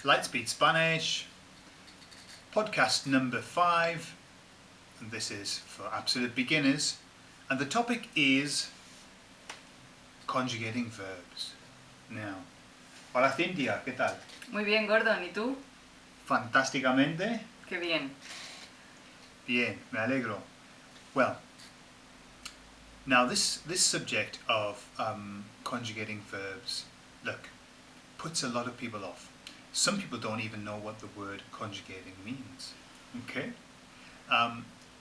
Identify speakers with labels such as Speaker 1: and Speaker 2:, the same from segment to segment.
Speaker 1: Lightspeed Spanish, podcast number 5, and this is for absolute beginners, and the topic is conjugating verbs. Now, hola Cintia, ¿qué tal?
Speaker 2: Muy bien, Gordon, ¿y tú?
Speaker 1: Fantásticamente.
Speaker 2: Qué bien.
Speaker 1: Bien, me alegro. Well, now this subject of conjugating verbs, look, puts a lot of people off. Some people don't even know what the word conjugating means. Okay?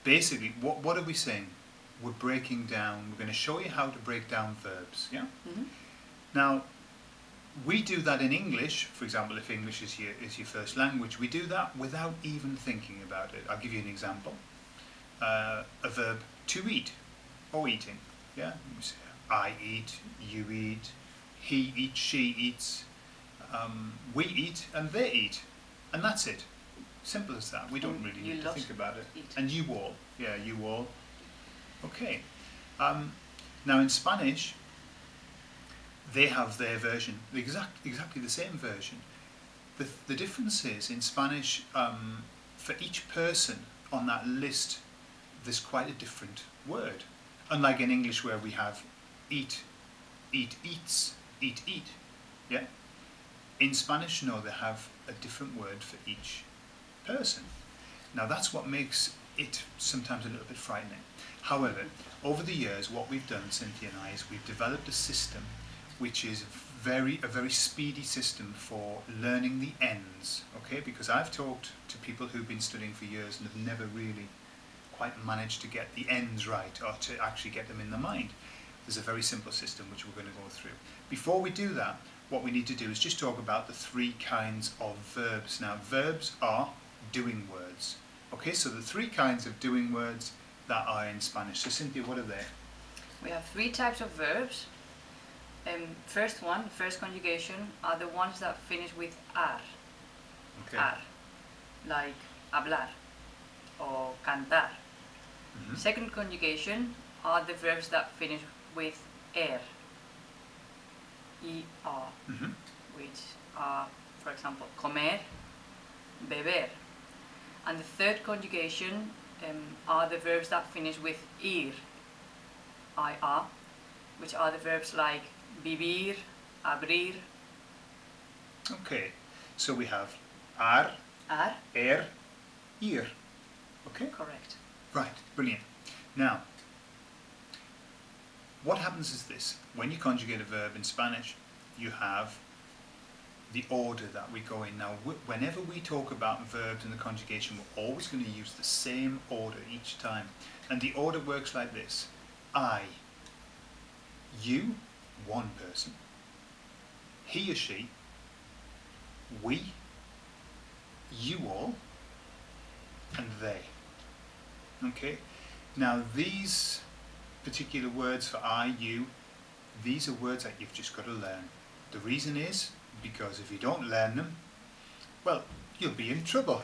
Speaker 1: Basically, what are we saying? We're breaking down, we're going to show you how to break down verbs, yeah?
Speaker 2: Mm-hmm.
Speaker 1: Now, we do that in English, for example, if English is your first language, we do that without even thinking about it. I'll give you an example. A verb to eat, or eating, yeah? We say, I eat, you eat, he eats, she eats, we eat, and they eat. And that's it. Simple as that. We don't really need to think about it.
Speaker 2: Eat.
Speaker 1: And you all. Yeah, you all. Okay. Now in Spanish, they have their version, exactly the same version. The difference is, in Spanish, for each person on that list, there's quite a different word. Unlike in English where we have eat, eat, eats, eat, eat. Yeah? In Spanish, no, they have a different word for each person. Now that's what makes it sometimes a little bit frightening. However, over the years, what we've done, Cynthia and I, is we've developed a system which is a very speedy system for learning the ends, okay? Because I've talked to people who've been studying for years and have never really quite managed to get the ends right, or to actually get them in the mind. There's a very simple system which we're going to go through. Before we do that, what we need to do is just talk about the 3 kinds of verbs. Now, verbs are doing words. Okay, so the 3 kinds of doing words that are in Spanish. So Cynthia, what are they?
Speaker 2: We have 3 types of verbs. First conjugation, are the ones that finish with ar.
Speaker 1: Okay.
Speaker 2: Ar. Like hablar or cantar.
Speaker 1: Mm-hmm.
Speaker 2: Second conjugation are the verbs that finish with er. Er.
Speaker 1: Mm-hmm.
Speaker 2: Which are, for example, comer, beber. And the third conjugation are the verbs that finish with ir, which are the verbs like vivir, abrir.
Speaker 1: Okay, so we have ar, er, ir. Okay?
Speaker 2: Correct.
Speaker 1: Right, brilliant. Now, what happens is this. When you conjugate a verb in Spanish, you have the order that we go in. Now, whenever we talk about verbs in the conjugation, we're always going to use the same order each time. And the order works like this. I, you, one person, he or she, we, you all, and they. Okay? Now, these particular words for I, you, these are words that you've just got to learn. The reason is because if you don't learn them, well, you'll be in trouble.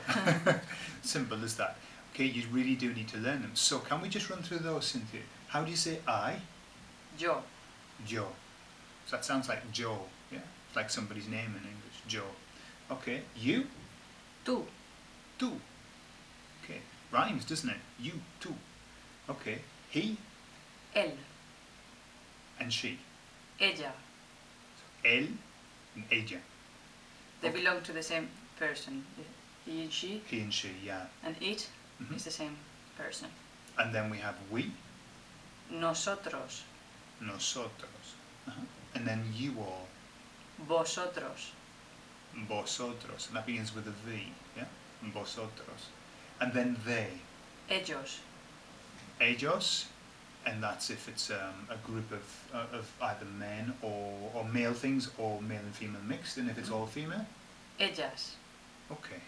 Speaker 1: Simple as that. Okay, you really do need to learn them. So can we just run through those, Cynthia? How do you say I?
Speaker 2: Yo.
Speaker 1: Joe. So that sounds like Joe, yeah? It's like somebody's name in English, Joe. Okay, you?
Speaker 2: Tú.
Speaker 1: Tú. Okay, rhymes, doesn't it? You, tú. Okay, he?
Speaker 2: Él.
Speaker 1: And she?
Speaker 2: Ella.
Speaker 1: So, él and ella.
Speaker 2: They
Speaker 1: Okay.
Speaker 2: belong to the same person. He and she.
Speaker 1: He and she, yeah.
Speaker 2: And it
Speaker 1: Mm-hmm.
Speaker 2: is the same person.
Speaker 1: And then we have we,
Speaker 2: Nosotros.
Speaker 1: nosotros. Uh-huh. And then you all,
Speaker 2: Vosotros.
Speaker 1: vosotros. And that begins with a V, yeah? Vosotros. And then they,
Speaker 2: Ellos.
Speaker 1: ellos. And that's if it's a group of either men or male things, or male and female mixed. And if it's all female,
Speaker 2: Ellas.
Speaker 1: okay.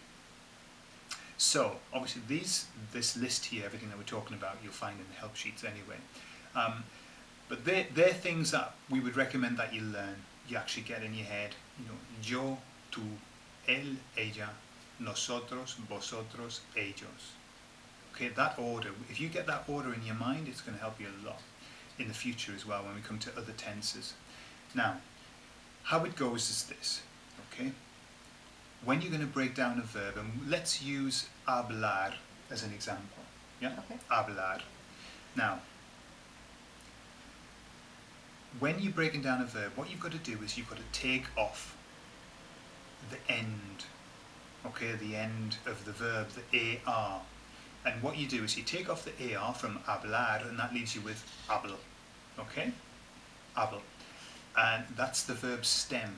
Speaker 1: So obviously this list here, everything that we're talking about, you'll find in the help sheets anyway. But they're things that we would recommend that you learn. You actually get in your head. You know, yo, tú, él, ella, nosotros, vosotros, ellos. Okay, that order, if you get that order in your mind, it's going to help you a lot in the future as well when we come to other tenses. Now, how it goes is this, okay? when you're going to break down a verb, and let's use hablar as an example. Yeah?
Speaker 2: Okay.
Speaker 1: Hablar. Now, when you're breaking down a verb, what you've got to do is you've got to take off the end. Okay, the end of the verb, the AR. And what you do is you take off the AR from hablar, and that leaves you with habl. Okay? Habl. And that's the verb stem.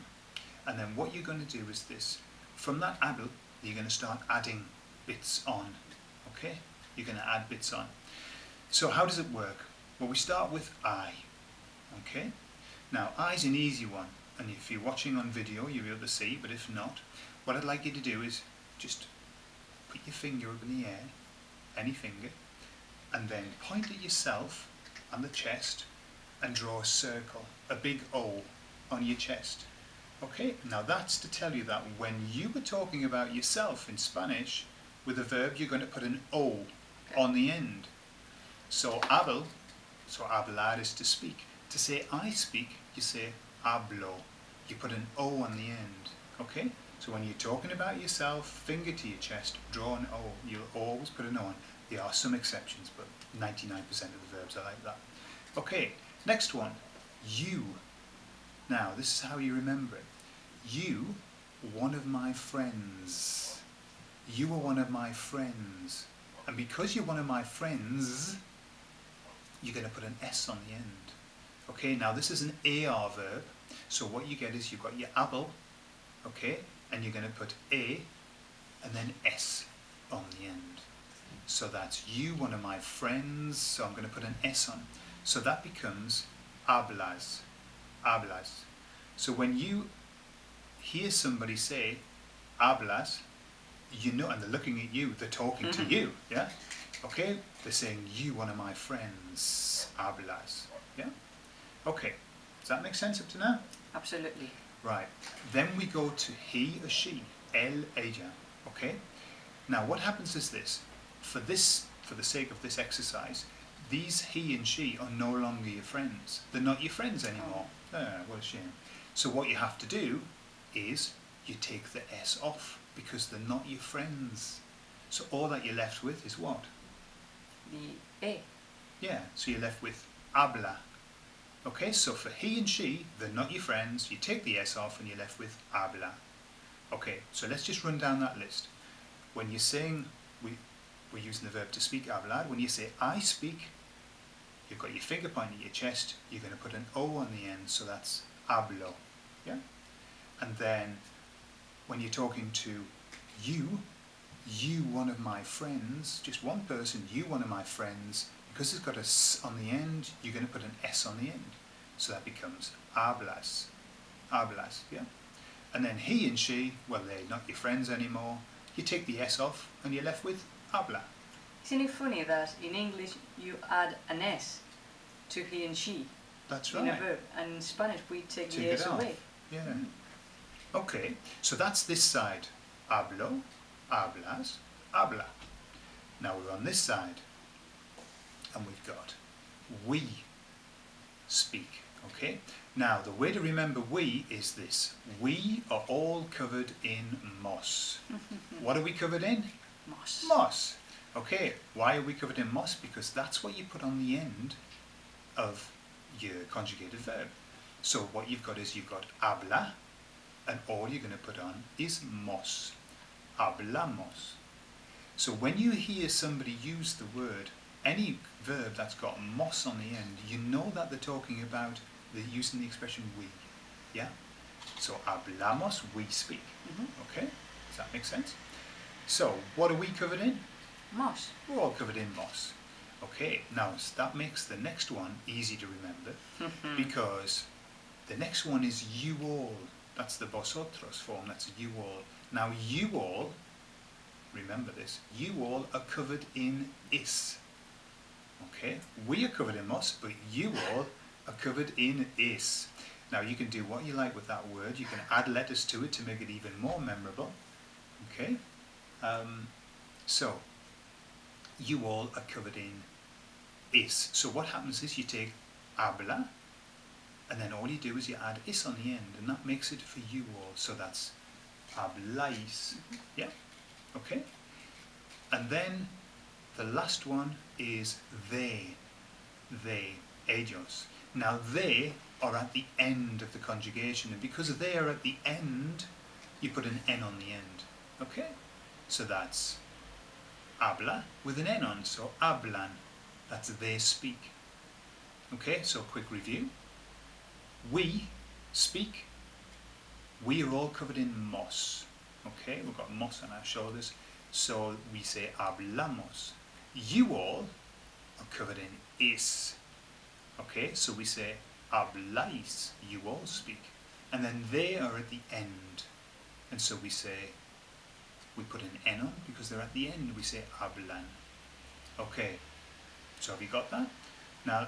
Speaker 1: And then what you're going to do is this. From that habl, you're going to start adding bits on. Okay? You're going to add bits on. So how does it work? Well, we start with I. Okay? Now, I's an easy one. And if you're watching on video, you'll be able to see. But if not, what I'd like you to do is just put your finger up in the air, any finger, and then point at yourself on the chest and draw a circle, a big O on your chest. Okay, now that's to tell you that when you were talking about yourself in Spanish, with a verb you're going to put an O on the end. So habl, so hablar is to speak. To say I speak, you say hablo. You put an O on the end. Okay? So when you're talking about yourself, finger to your chest, draw an O. You'll always put an O on. There are some exceptions, but 99% of the verbs are like that. Okay, next one. You. Now, this is how you remember it. You, one of my friends. You are one of my friends. And because you're one of my friends, you're going to put an S on the end. Okay, now this is an AR verb. So what you get is you've got your habl, okay, and you're going to put A and then S on the end. So that's you, one of my friends, so I'm going to put an S on. So that becomes hablas, hablas. So when you hear somebody say hablas, you know, and they're looking at you, they're talking to you, yeah? Okay, they're saying you, one of my friends, hablas, yeah? Okay, does that make sense up to now?
Speaker 2: Absolutely.
Speaker 1: Right, then we go to he or she, él, ella, okay? Now what happens is this, for the sake of this exercise, these he and she are no longer your friends. They're not your friends anymore. Ah, what a shame. So what you have to do is you take the S off because they're not your friends. So all that you're left with is what?
Speaker 2: The A.
Speaker 1: Yeah, so you're left with habla. Okay, so for he and she, they're not your friends. You take the S off and you're left with habla. Okay, so let's just run down that list. When you're saying, we're using the verb to speak, hablar. When you say I speak, you've got your finger pointing at your chest. You're going to put an O on the end, so that's hablo. Yeah? And then when you're talking to you, one of my friends, just one person, you, one of my friends, because it's got a S on the end, you're going to put an S on the end. So that becomes hablas. Hablas, yeah? And then he and she, well, they're not your friends anymore. You take the S off and you're left with habla.
Speaker 2: Isn't it funny that in English you add an S to he and she?
Speaker 1: That's
Speaker 2: In
Speaker 1: right.
Speaker 2: a verb. And in Spanish we take the
Speaker 1: it
Speaker 2: S
Speaker 1: off.
Speaker 2: away.
Speaker 1: Yeah. Okay, so that's this side. Hablo, hablas, habla. Now we're on this side. And we've got we speak, okay? Now, the way to remember we is this. We are all covered in moss. What are we covered in?
Speaker 2: Moss.
Speaker 1: Moss. Okay, why are we covered in moss? Because that's what you put on the end of your conjugated verb. So what you've got is you've got habla, and all you're going to put on is moss. Hablamos. So when you hear somebody use the word, any verb that's got moss on the end, you know that they're talking about, they're using the expression we. Yeah? So hablamos, we speak. Okay? Does that make sense? So, what are we covered in?
Speaker 2: Moss.
Speaker 1: We're all covered in moss. Okay, now that makes the next one easy to remember because the next one is you all. That's the vosotros form, that's you all. Now you all, remember this, you all are covered in is. Okay, we are covered in moss, but you all are covered in is. Now you can do what you like with that word. You can add letters to it to make it even more memorable. Okay, so you all are covered in is. So what happens is you take habla, and then all you do is you add is on the end, and that makes it for you all. So that's habláis. Yeah, okay. And then the last one is they, ellos. Now they are at the end of the conjugation, and because they are at the end, you put an N on the end, okay? So that's habla with an N on, so hablan, that's they speak. Okay, so quick review. We speak. We are all covered in mos. Okay, we've got mos on our shoulders, so we say hablamos. You all are covered in is. Okay, so we say habláis, you all speak. And then they are at the end, and so we say, we put an N on because they're at the end, we say hablan. Okay, so have you got that? Now,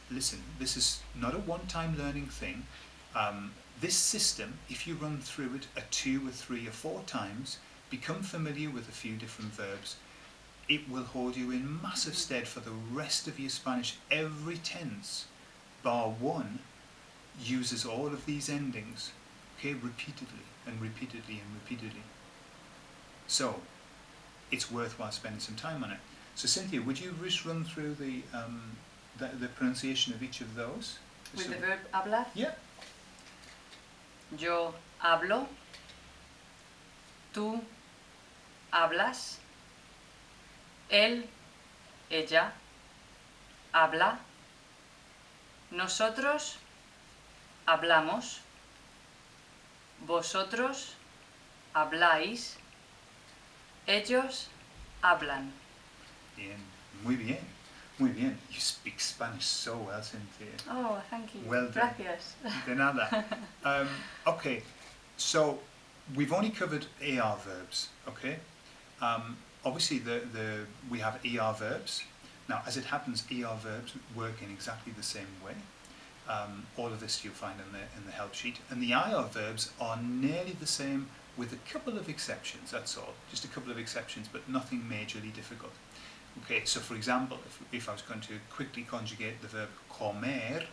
Speaker 1: listen, this is not a one-time learning thing. This system, if you run through it 2 or 3 or 4 times, become familiar with a few different verbs, it will hold you in massive stead for the rest of your Spanish. Every tense, bar one, uses all of these endings, okay, repeatedly and repeatedly and repeatedly. So, it's worthwhile spending some time on it. So Cynthia, would you just run through the pronunciation of each of those?
Speaker 2: With
Speaker 1: so,
Speaker 2: the verb hablar?
Speaker 1: Yeah.
Speaker 2: Yo hablo, tú hablas, él, ella, habla, nosotros hablamos, vosotros habláis, ellos hablan.
Speaker 1: Bien, muy bien, muy bien. You speak Spanish so well, Cynthia.
Speaker 2: Oh, thank you.
Speaker 1: Well done.
Speaker 2: Gracias.
Speaker 1: De nada. Okay, so we've only covered AR verbs, okay? Obviously we have ER verbs. Now, as it happens, ER verbs work in exactly the same way. All of this you'll find in the help sheet. And the IR verbs are nearly the same with a couple of exceptions, that's all. Just a couple of exceptions, but nothing majorly difficult. Okay, so for example, if I was going to quickly conjugate the verb comer,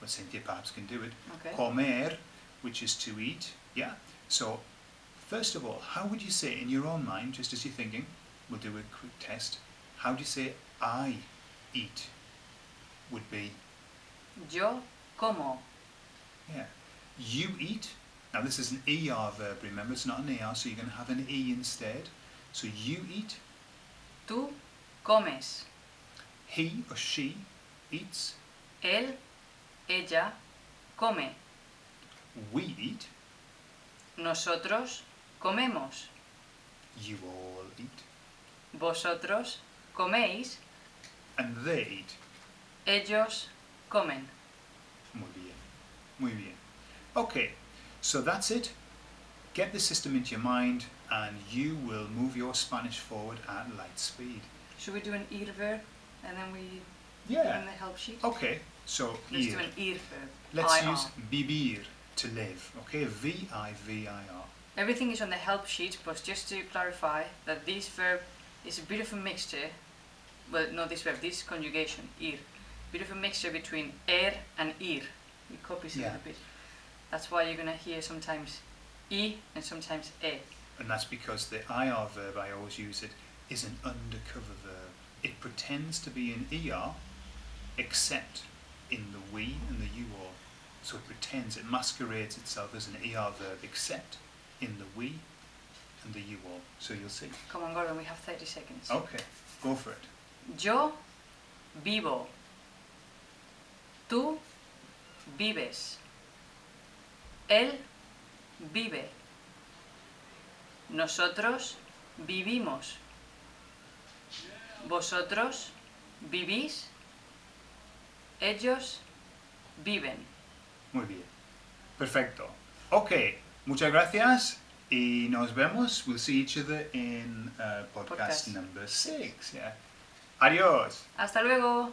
Speaker 1: well, Cynthia perhaps can do it.
Speaker 2: Okay.
Speaker 1: Comer, which is to eat, yeah? So, first of all, how would you say in your own mind, just as you're thinking, we'll do a quick test, how do you say I eat? Would be?
Speaker 2: Yo como.
Speaker 1: Yeah. You eat. Now this is an ER verb, remember, it's not an AR, so you're going to have an E instead. So you eat.
Speaker 2: Tú comes.
Speaker 1: He or she eats.
Speaker 2: Él, ella come.
Speaker 1: We eat.
Speaker 2: Nosotros comemos.
Speaker 1: You all eat.
Speaker 2: Vosotros coméis.
Speaker 1: And they eat.
Speaker 2: Ellos comen.
Speaker 1: Muy bien. Muy bien. Okay, so that's it. Get the system into your mind and you will move your Spanish forward at light speed.
Speaker 2: Should we do an ir verb and then we
Speaker 1: Yeah.
Speaker 2: in the help sheet?
Speaker 1: Okay, so
Speaker 2: Let's
Speaker 1: ir.
Speaker 2: do an ir verb.
Speaker 1: Let's
Speaker 2: IR.
Speaker 1: use vivir, to live. Okay, V-I-V-I-R.
Speaker 2: Everything is on the help sheet, but just to clarify that this verb is a bit of a mixture. Well, not this verb, this conjugation, ir. Bit of a mixture between and ir. It copies it
Speaker 1: Yeah.
Speaker 2: a bit. That's why you're going to hear sometimes I and sometimes e.
Speaker 1: And that's because the IR verb, I always use it, is an undercover verb. It pretends to be an ER, except in the we and the you all. So it pretends, it masquerades itself as an ER verb, except in the we and the you all. So you'll see.
Speaker 2: Come on, Gordon, we have 30 seconds.
Speaker 1: Okay, go for it.
Speaker 2: Yo vivo. Tú vives. Él vive. Nosotros vivimos. Vosotros vivís. Ellos viven.
Speaker 1: Muy bien. Perfecto. Okay, muchas gracias y nos vemos. We'll see each other in podcast
Speaker 2: Podcast.
Speaker 1: number 6. Yeah. Adiós.
Speaker 2: Hasta luego.